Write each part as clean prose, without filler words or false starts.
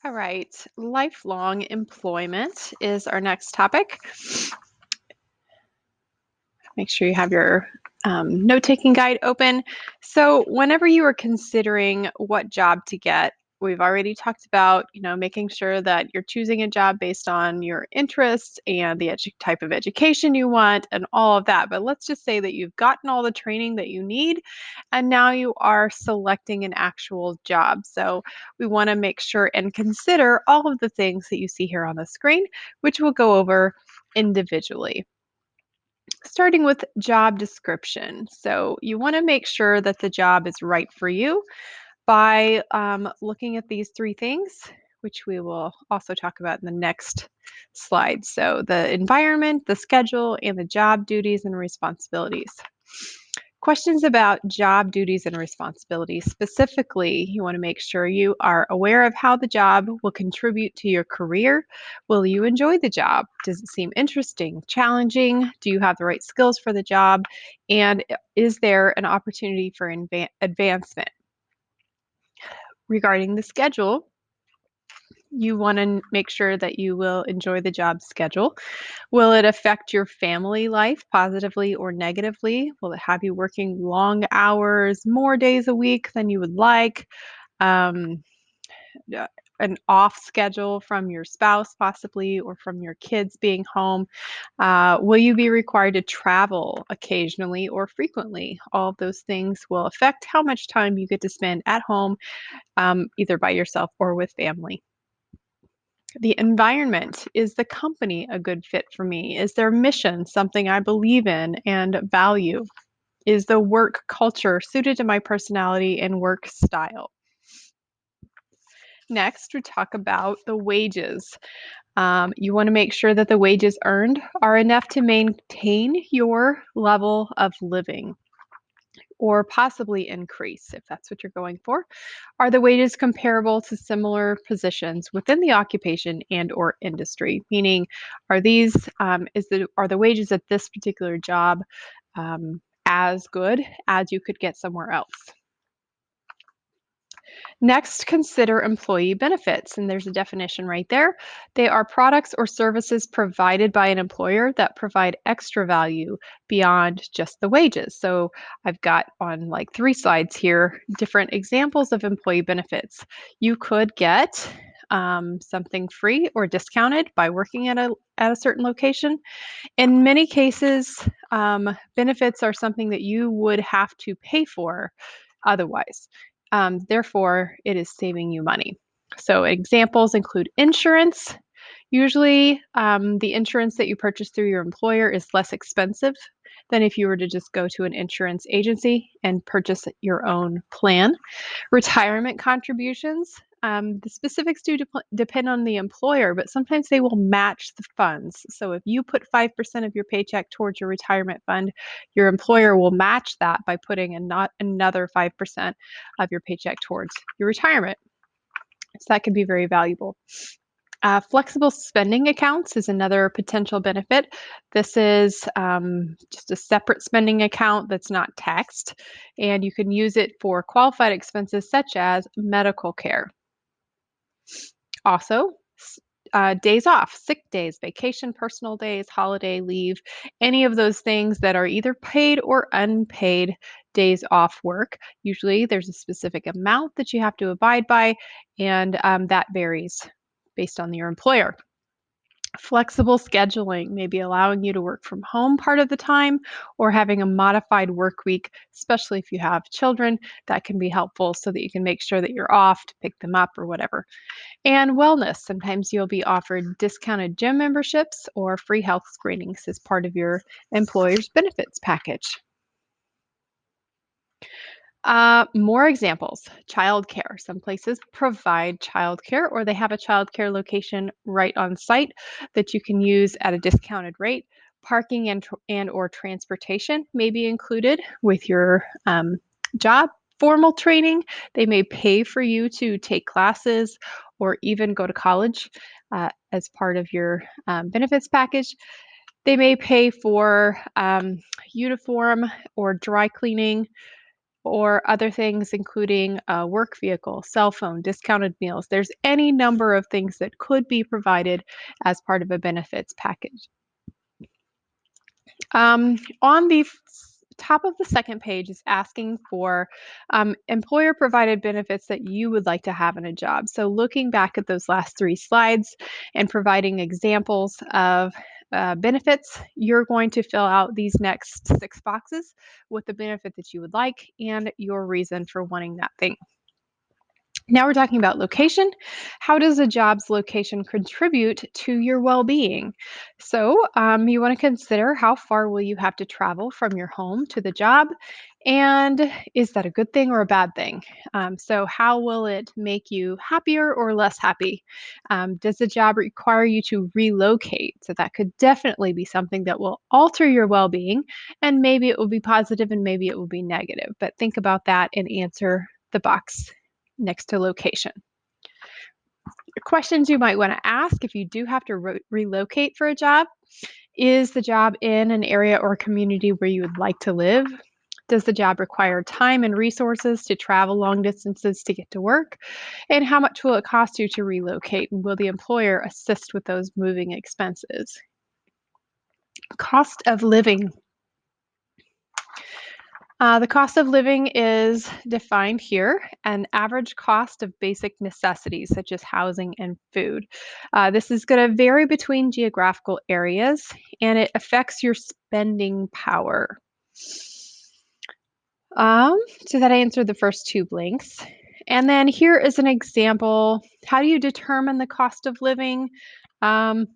All right, lifelong employment is our next topic. Make sure you have your note-taking guide open. So, whenever you are considering what job to get, we've already talked about, making sure that you're choosing a job based on your interests and the type of education you want and all of that. But let's just say that you've gotten all the training that you need and now you are selecting an actual job. So, we want to make sure and consider all of the things that you see here on the screen, which we'll go over individually. Starting with job description. So, you want to make sure that the job is right for you by looking at these three things, which we will also talk about in the next slide. So, the environment, the schedule, and the job duties and responsibilities. Questions about job duties and responsibilities. Specifically, you want to make sure you are aware of how the job will contribute to your career. Will you enjoy the job? Does it seem interesting, challenging? Do you have the right skills for the job? And is there an opportunity for advancement? Regarding the schedule, you want to make sure that you will enjoy the job schedule. Will it affect your family life positively or negatively? Will it have you working long hours, more days a week than you would like? Um, uh, an off schedule from your spouse, possibly, or from your kids being home? Will you be required to travel occasionally or frequently? All of those things will affect how much time you get to spend at home, either by yourself or with family. The environment. Is the company a good fit for me? Is their mission something I believe in and value? Is the work culture suited to my personality and work style? Next, we talk about the wages. You want to make sure that the wages earned are enough to maintain your level of living or possibly increase if that's what you're going for. Are the wages comparable to similar positions within the occupation and or industry? Meaning, are the wages at this particular job as good as you could get somewhere else? Next, consider employee benefits, and there's a definition right there. They are products or services provided by an employer that provide extra value beyond just the wages. So I've got on like three slides here different examples of employee benefits. You could get something free or discounted by working at a certain location. In many cases, benefits are something that you would have to pay for otherwise. Therefore, it is saving you money. So, examples include insurance. Usually, the insurance that you purchase through your employer is less expensive than if you were to just go to an insurance agency and purchase your own plan. Retirement contributions. The specifics depend on the employer, but sometimes they will match the funds. So if you put 5% of your paycheck towards your retirement fund, your employer will match that by putting not another 5% of your paycheck towards your retirement. So that can be very valuable. Flexible spending accounts is another potential benefit. This is just a separate spending account that's not taxed, and you can use it for qualified expenses such as medical care. Also, days off, sick days, vacation, personal days, holiday leave, any of those things that are either paid or unpaid days off work. Usually, there's a specific amount that you have to abide by, and that varies based on your employer. Flexible scheduling, maybe allowing you to work from home part of the time or having a modified work week, especially if you have children, that can be helpful so that you can make sure that you're off to pick them up or whatever. And wellness, sometimes you'll be offered discounted gym memberships or free health screenings as part of your employer's benefits package. More examples. Childcare. Some places provide childcare or they have a childcare location right on site that you can use at a discounted rate. Parking and or transportation may be included with your job. Formal training, they may pay for you to take classes or even go to college as part of your benefits package. They may pay for uniform or dry cleaning or other things, including a work vehicle, cell phone, discounted meals. There's any number of things that could be provided as part of a benefits package. On the top of the second page is asking for employer provided benefits that you would like to have in a job. So, looking back at those last three slides and providing examples of benefits, you're going to fill out these next six boxes with the benefit that you would like and your reason for wanting that thing. Now we're talking about location. How does a job's location contribute to your well-being? So you want to consider how far will you have to travel from your home to the job, and is that a good thing or a bad thing? So how will it make you happier or less happy? Does the job require you to relocate? So that could definitely be something that will alter your well-being, and maybe it will be positive and maybe it will be negative. But think about that and answer the box next to location. Questions you might want to ask if you do have to relocate for a job: is the job in an area or community where you would like to live? Does the job require time and resources to travel long distances to get to work? And how much will it cost you to relocate? And will the employer assist with those moving expenses? Cost of living. The cost of living is defined here: an average cost of basic necessities such as housing and food. This is going to vary between geographical areas, and it affects your spending power. So that answered the first two blanks. And then here is an example. How do you determine the cost of living? Um,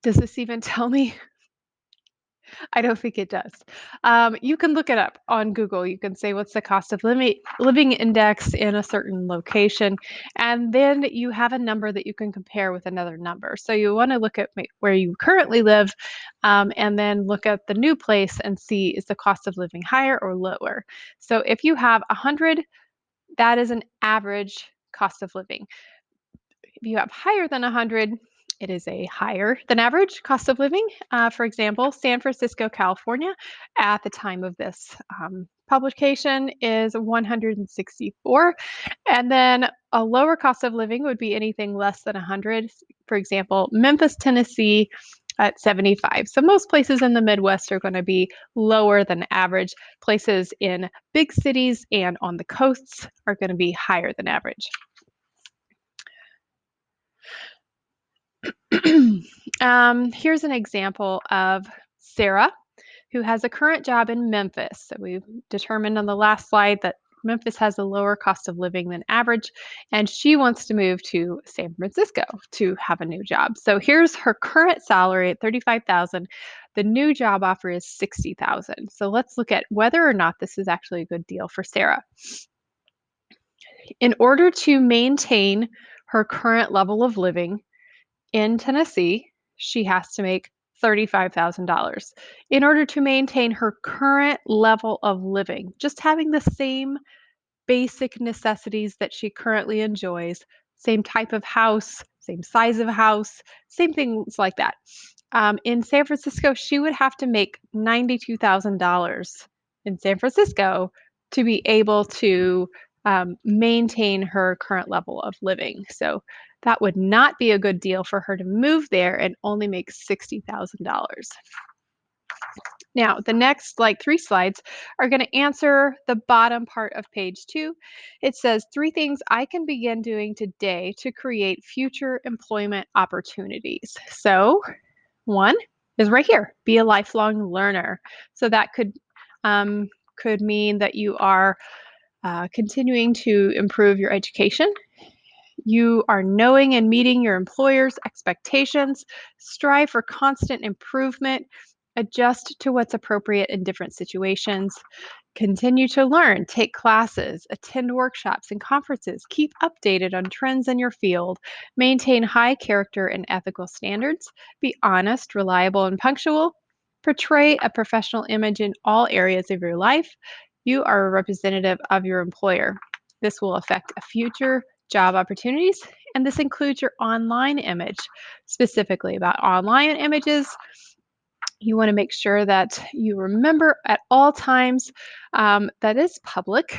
does this even tell me? I don't think it does. You can look it up on Google. You can say, what's the cost of living index in a certain location? And then you have a number that you can compare with another number. So you want to look at where you currently live, and then look at the new place and see, is the cost of living higher or lower? So if you have 100, that is an average cost of living. If you have higher than 100, it is a higher than average cost of living. For example, San Francisco, California, at the time of this publication is 164. And then a lower cost of living would be anything less than 100. For example, Memphis, Tennessee at 75. So most places in the Midwest are going to be lower than average. Places in big cities and on the coasts are going to be higher than average. Here's an example of Sarah, who has a current job in Memphis. So we determined on the last slide that Memphis has a lower cost of living than average, and she wants to move to San Francisco to have a new job. So here's her current salary at $35,000. The new job offer is $60,000. So let's look at whether or not this is actually a good deal for Sarah. In order to maintain her current level of living in Tennessee, she has to make $35,000 in order to maintain her current level of living, just having the same basic necessities that she currently enjoys, same type of house, same size of house, same things like that. In San Francisco, she would have to make $92,000 in San Francisco to be able to maintain her current level of living. So that would not be a good deal for her to move there and only make $60,000. Now, the next three slides are going to answer the bottom part of page 2. It says 3 things I can begin doing today to create future employment opportunities. So, one is right here: be a lifelong learner. So that could mean that you are continuing to improve your education. You are knowing and meeting your employer's expectations, strive for constant improvement, adjust to what's appropriate in different situations, continue to learn, take classes, attend workshops and conferences, keep updated on trends in your field, maintain high character and ethical standards, be honest, reliable, and punctual, portray a professional image in all areas of your life. You are a representative of your employer. This will affect future job opportunities, and this includes your online image. Specifically about online images, You want to make sure that you remember at all times that is public.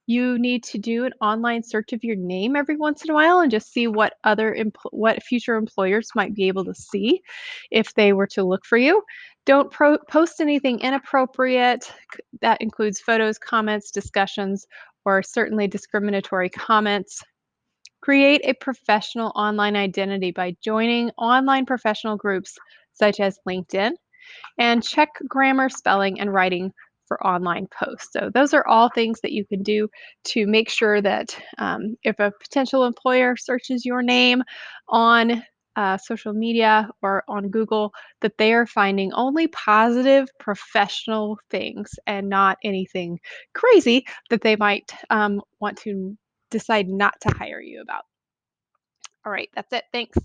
You need to do an online search of your name every once in a while and just see what what future employers might be able to see if they were to look for you. Don't post anything inappropriate. That includes photos, comments, discussions, or certainly discriminatory comments. Create a professional online identity by joining online professional groups such as LinkedIn, and check grammar, spelling, and writing for online posts. So, those are all things that you can do to make sure that if a potential employer searches your name on social media or on Google, that they are finding only positive professional things and not anything crazy that they might want to decide not to hire you about. All right, that's it. Thanks.